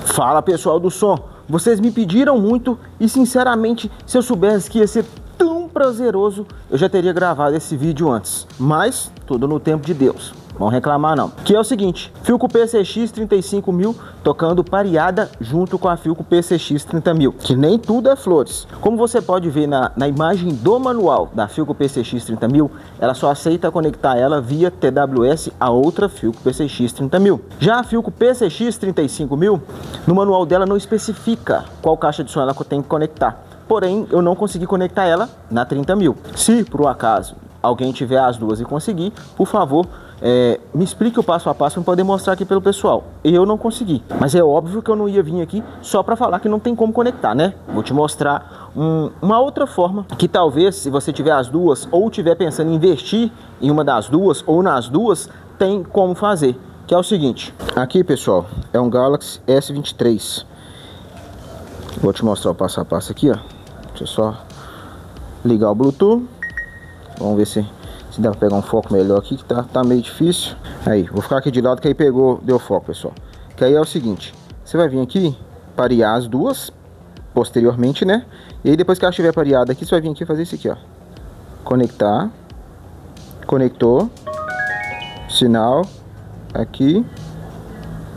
Fala pessoal do som, vocês me pediram muito e sinceramente, se eu soubesse que ia ser tão prazeroso, eu já teria gravado esse vídeo antes, mas tudo no tempo de Deus. Não reclamar não. Que é o seguinte, Philco PCX 35000 tocando pareada junto com a Philco PCX 30000, que nem tudo é flores. Como você pode ver na imagem do manual da Philco PCX 30000, ela só aceita conectar ela via TWS a outra Philco PCX 30000. Já a Philco PCX 35000, no manual dela não especifica qual caixa de som ela tem que conectar. Porém, eu não consegui conectar ela na 30000. Se por um acaso alguém tiver as duas e conseguir, por favor, me explique o passo a passo para poder mostrar aqui pelo pessoal. Eu não consegui, mas é óbvio que eu não ia vir aqui só para falar que não tem como conectar, né? Vou te mostrar uma outra forma que talvez, se você tiver as duas ou tiver pensando em investir em uma das duas ou nas duas, tem como fazer. Que é o seguinte, aqui pessoal, é um Galaxy S23. Vou te mostrar o passo a passo aqui, ó. Deixa eu só ligar o Bluetooth. Vamos ver se dá pra pegar um foco melhor aqui, que tá meio difícil. Aí, vou ficar aqui de lado que aí deu foco, pessoal. Que aí é o seguinte, você vai vir aqui, parear as duas, posteriormente, né? E aí depois que ela estiver pareada aqui, você vai vir aqui e fazer isso aqui, ó. Conectar. Conectou. Sinal. Aqui.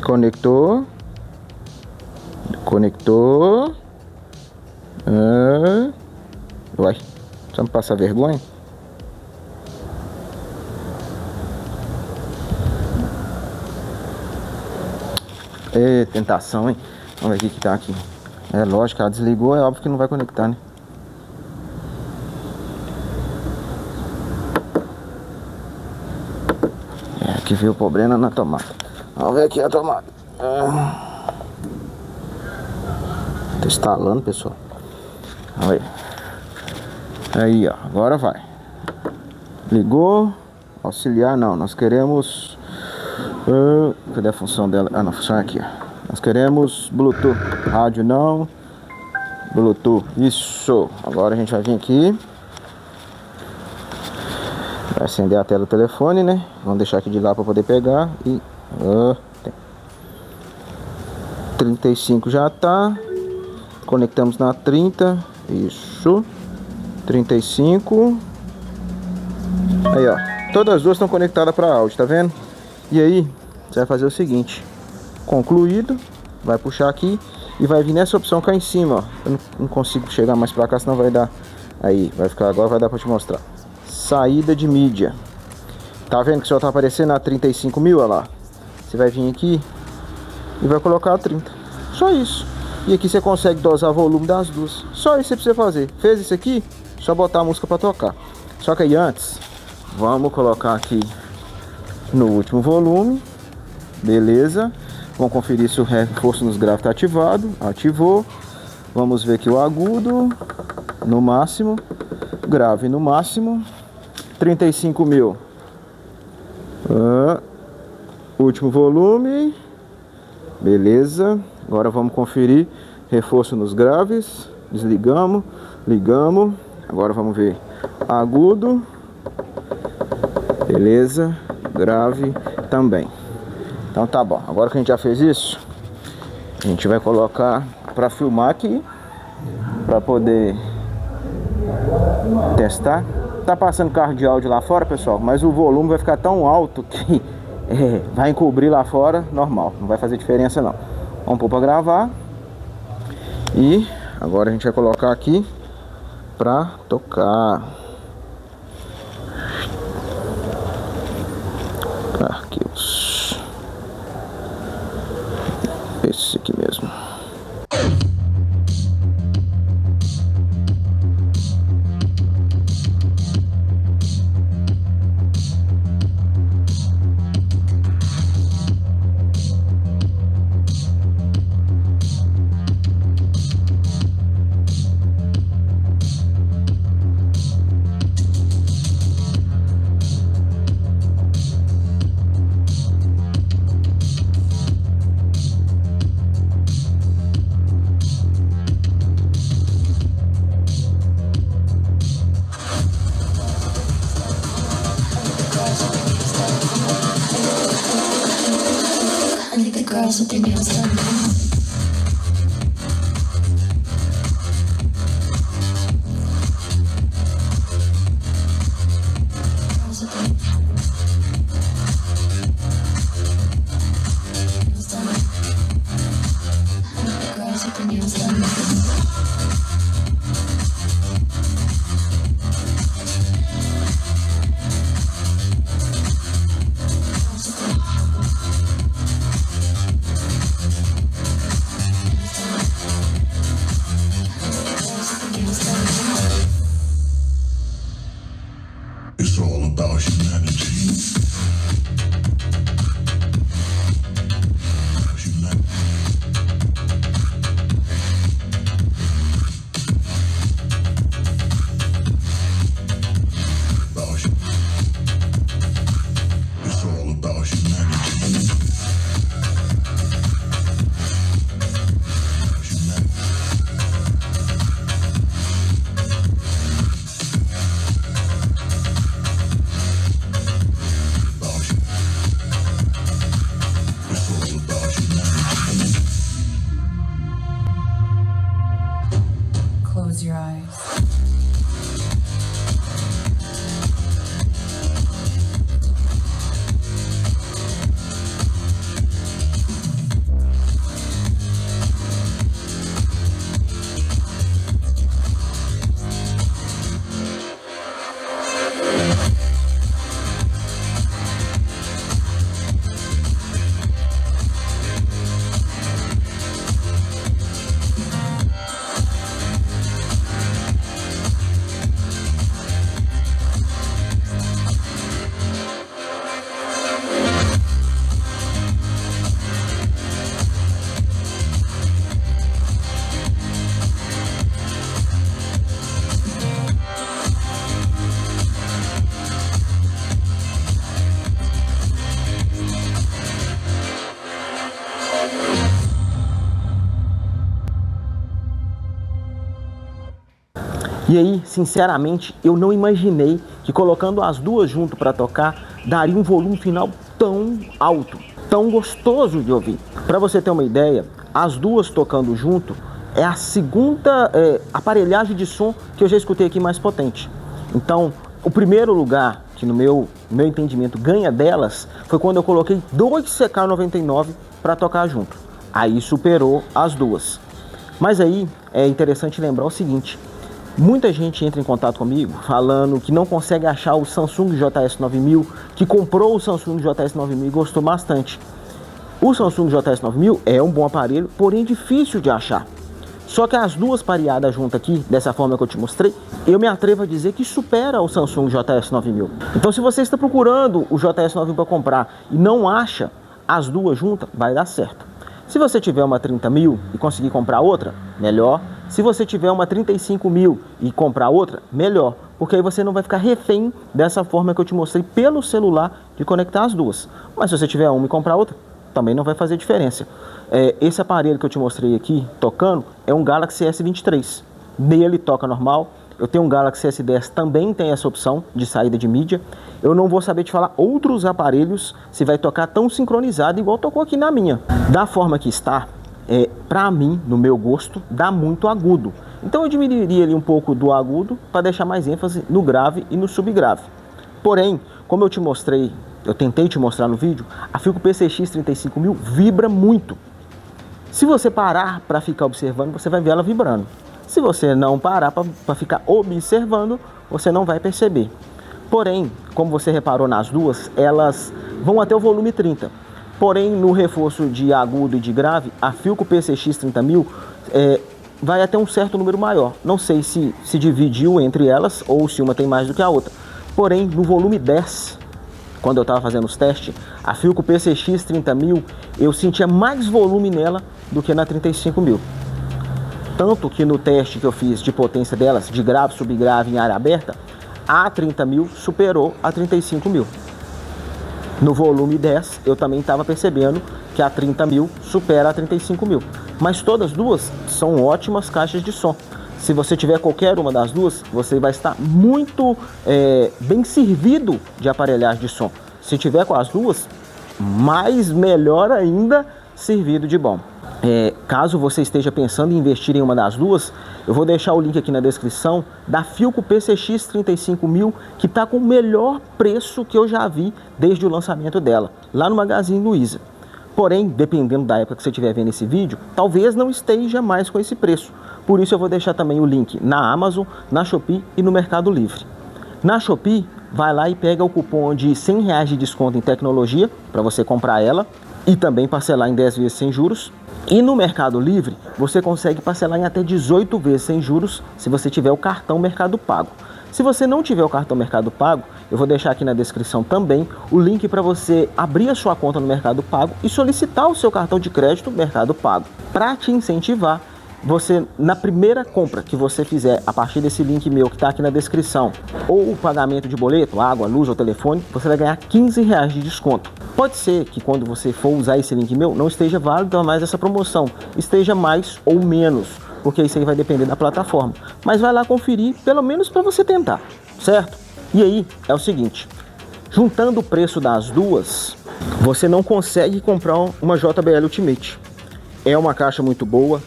Conectou. Conectou. Vai. Só me passar vergonha. Tentação, hein? Vamos ver o que tá aqui. É lógico, ela desligou, é óbvio que não vai conectar, né? Aqui veio o problema na tomada. Vamos ver aqui a tomada. Tá instalando, pessoal. Olha aí, ó. Agora vai. Ligou. Auxiliar não. Nós queremos... cadê a função dela? Ah, não, a função é aqui, ó. Nós queremos Bluetooth. Rádio não. Bluetooth. Isso. Agora a gente vai vir aqui. Vai acender a tela do telefone, né? Vamos deixar aqui de lá para poder pegar. E... 35 já tá. Conectamos na 30. Isso. 35. Aí, ó. Todas as duas estão conectadas para áudio, tá vendo? E aí, você vai fazer o seguinte. Concluído. Vai puxar aqui. E vai vir nessa opção cá em cima, ó. Eu não consigo chegar mais pra cá, senão vai dar... Aí, vai ficar agora, vai dar pra te mostrar. Saída de mídia. Tá vendo que só tá aparecendo a 35.000, olha lá. Você vai vir aqui e vai colocar a 30. Só isso. E aqui você consegue dosar o volume das duas. Só isso que você precisa fazer. Fez isso aqui, só botar a música pra tocar. Só que aí antes, vamos colocar aqui no último volume. Beleza. Vamos conferir se o reforço nos graves está ativado. Ativou. Vamos ver aqui o agudo no máximo. Grave no máximo. 35.000. Último volume. Beleza. Agora vamos conferir reforço nos graves. Desligamos. Ligamos. Agora vamos ver agudo. Beleza. Grave também. Então tá bom. Agora que a gente já fez isso, a gente vai colocar para filmar aqui, para poder testar. Tá passando carro de áudio lá fora, pessoal, mas o volume vai ficar tão alto que vai encobrir lá fora, normal, não vai fazer diferença não. Vamos pôr para gravar. E agora a gente vai colocar aqui para tocar. Arquivos. Esse aqui mesmo. girls with their nails done. It's all about humanity. It's all about humanity. Close your eyes. E aí, sinceramente, eu não imaginei que colocando as duas junto para tocar daria um volume final tão alto, tão gostoso de ouvir. Para você ter uma ideia, as duas tocando junto é a segunda aparelhagem de som que eu já escutei aqui mais potente. Então, o primeiro lugar que no meu entendimento ganha delas foi quando eu coloquei 2 CK99 para tocar junto. Aí superou as duas. Mas aí é interessante lembrar o seguinte: muita gente entra em contato comigo falando que não consegue achar o Samsung JS9000, que comprou o Samsung JS9000 e gostou bastante. O Samsung JS9000 é um bom aparelho, porém difícil de achar. Só que as duas pareadas juntas aqui, dessa forma que eu te mostrei, eu me atrevo a dizer que supera o Samsung JS9000. Então, se você está procurando o JS9000 para comprar e não acha as duas juntas, vai dar certo. Se você tiver uma 30.000 e conseguir comprar outra, melhor. Se você tiver uma 35.000 e comprar outra, melhor. Porque aí você não vai ficar refém dessa forma que eu te mostrei pelo celular de conectar as duas. Mas se você tiver uma e comprar outra, também não vai fazer diferença. Esse aparelho que eu te mostrei aqui, tocando, é um Galaxy S23. Nele toca normal. Eu tenho um Galaxy S10, também tem essa opção de saída de mídia. Eu não vou saber te falar outros aparelhos se vai tocar tão sincronizado igual tocou aqui na minha. Da forma que está, pra mim, no meu gosto, dá muito agudo. Então eu diminuiria ali um pouco do agudo para deixar mais ênfase no grave e no subgrave. Porém, como eu te mostrei, eu tentei te mostrar no vídeo, a Philco PCX 35000 vibra muito. Se você parar para ficar observando, você vai ver ela vibrando. Se você não parar para ficar observando, você não vai perceber. Porém, como você reparou nas duas, elas vão até o volume 30. Porém, no reforço de agudo e de grave, a Philco PCX 30000 vai até um certo número maior. Não sei se dividiu entre elas ou se uma tem mais do que a outra. Porém, no volume 10, quando eu estava fazendo os testes, a Philco PCX 30000, eu sentia mais volume nela do que na 35000. Tanto que no teste que eu fiz de potência delas, de grave, subgrave em área aberta, a 30000 superou a 35000. No volume 10, eu também estava percebendo que a 30000 supera a 35000. Mas todas duas são ótimas caixas de som. Se você tiver qualquer uma das duas, você vai estar muito bem servido de aparelhagem de som. Se tiver com as duas, melhor ainda servido de bom. Caso você esteja pensando em investir em uma das duas, eu vou deixar o link aqui na descrição da Philco PCX 35000, que está com o melhor preço que eu já vi desde o lançamento dela, lá no Magazine Luiza. Porém, dependendo da época que você estiver vendo esse vídeo, talvez não esteja mais com esse preço. Por isso eu vou deixar também o link na Amazon, na Shopee e no Mercado Livre. Na Shopee, vai lá e pega o cupom de R$100 de desconto em tecnologia para você comprar ela e também parcelar em 10 vezes sem juros. E no Mercado Livre, você consegue parcelar em até 18 vezes sem juros se você tiver o cartão Mercado Pago. Se você não tiver o cartão Mercado Pago, eu vou deixar aqui na descrição também o link para você abrir a sua conta no Mercado Pago e solicitar o seu cartão de crédito Mercado Pago, para te incentivar. Você, na primeira compra que você fizer a partir desse link meu que está aqui na descrição, ou o pagamento de boleto, água, luz ou telefone, você vai ganhar R$15 de desconto. Pode ser que quando você for usar esse link meu, não esteja válida mais essa promoção, esteja mais ou menos, porque isso aí vai depender da plataforma. Mas vai lá conferir, pelo menos para você tentar, certo? E aí, é o seguinte, juntando o preço das duas, você não consegue comprar uma JBL Ultimate. É uma caixa muito boa.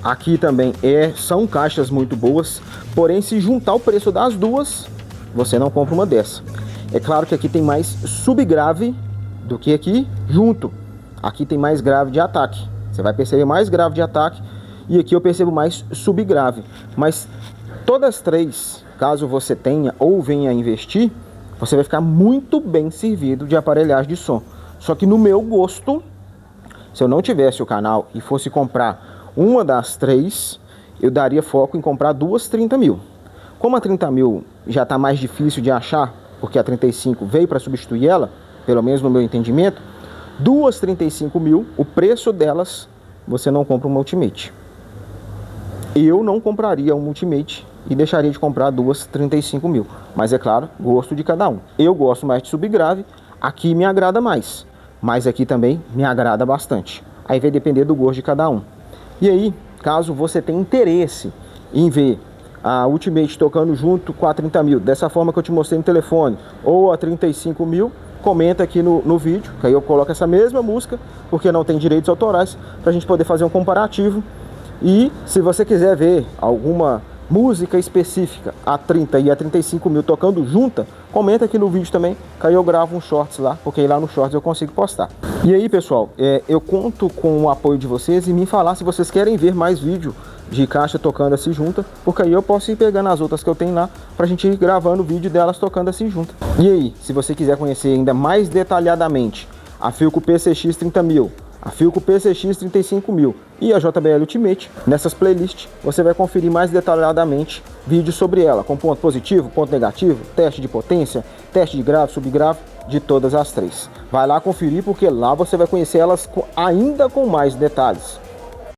Aqui também são caixas muito boas, porém se juntar o preço das duas, você não compra uma dessa. É claro que aqui tem mais subgrave do que aqui junto. Aqui tem mais grave de ataque. Você vai perceber mais grave de ataque e aqui eu percebo mais subgrave. Mas todas três, caso você tenha ou venha a investir, você vai ficar muito bem servido de aparelhagem de som. Só que no meu gosto, se eu não tivesse o canal e fosse comprar uma das três, eu daria foco em comprar duas 30 mil. Como a 30 mil já está mais difícil de achar, porque a 35 veio para substituir ela, pelo menos no meu entendimento, duas 35 mil, o preço delas, você não compra uma Ultimate. Eu não compraria um Ultimate e deixaria de comprar duas 35 mil. Mas é claro, gosto de cada um. Eu gosto mais de subgrave, aqui me agrada mais, mas aqui também me agrada bastante. Aí vai depender do gosto de cada um. E aí, caso você tenha interesse em ver a Ultimate tocando junto com a 30 mil, dessa forma que eu te mostrei no telefone, ou a 35 mil, comenta aqui no vídeo, que aí eu coloco essa mesma música, porque não tem direitos autorais, para a gente poder fazer um comparativo. E se você quiser ver alguma música específica, a 30 e a 35 mil tocando junta, comenta aqui no vídeo também, que aí eu gravo um shorts lá, porque aí lá no shorts eu consigo postar. E aí pessoal, eu conto com o apoio de vocês e me falar se vocês querem ver mais vídeo de caixa tocando assim junta, porque aí eu posso ir pegando as outras que eu tenho lá, pra gente ir gravando o vídeo delas tocando assim junta. E aí, se você quiser conhecer ainda mais detalhadamente a Philco PCX 30 mil, a Philco PCX 35 mil e a JBL Ultimate, nessas playlists você vai conferir mais detalhadamente vídeos sobre ela, com ponto positivo, ponto negativo, teste de potência, teste de grave, subgrave, de todas as três. Vai lá conferir, porque lá você vai conhecer elas ainda com mais detalhes.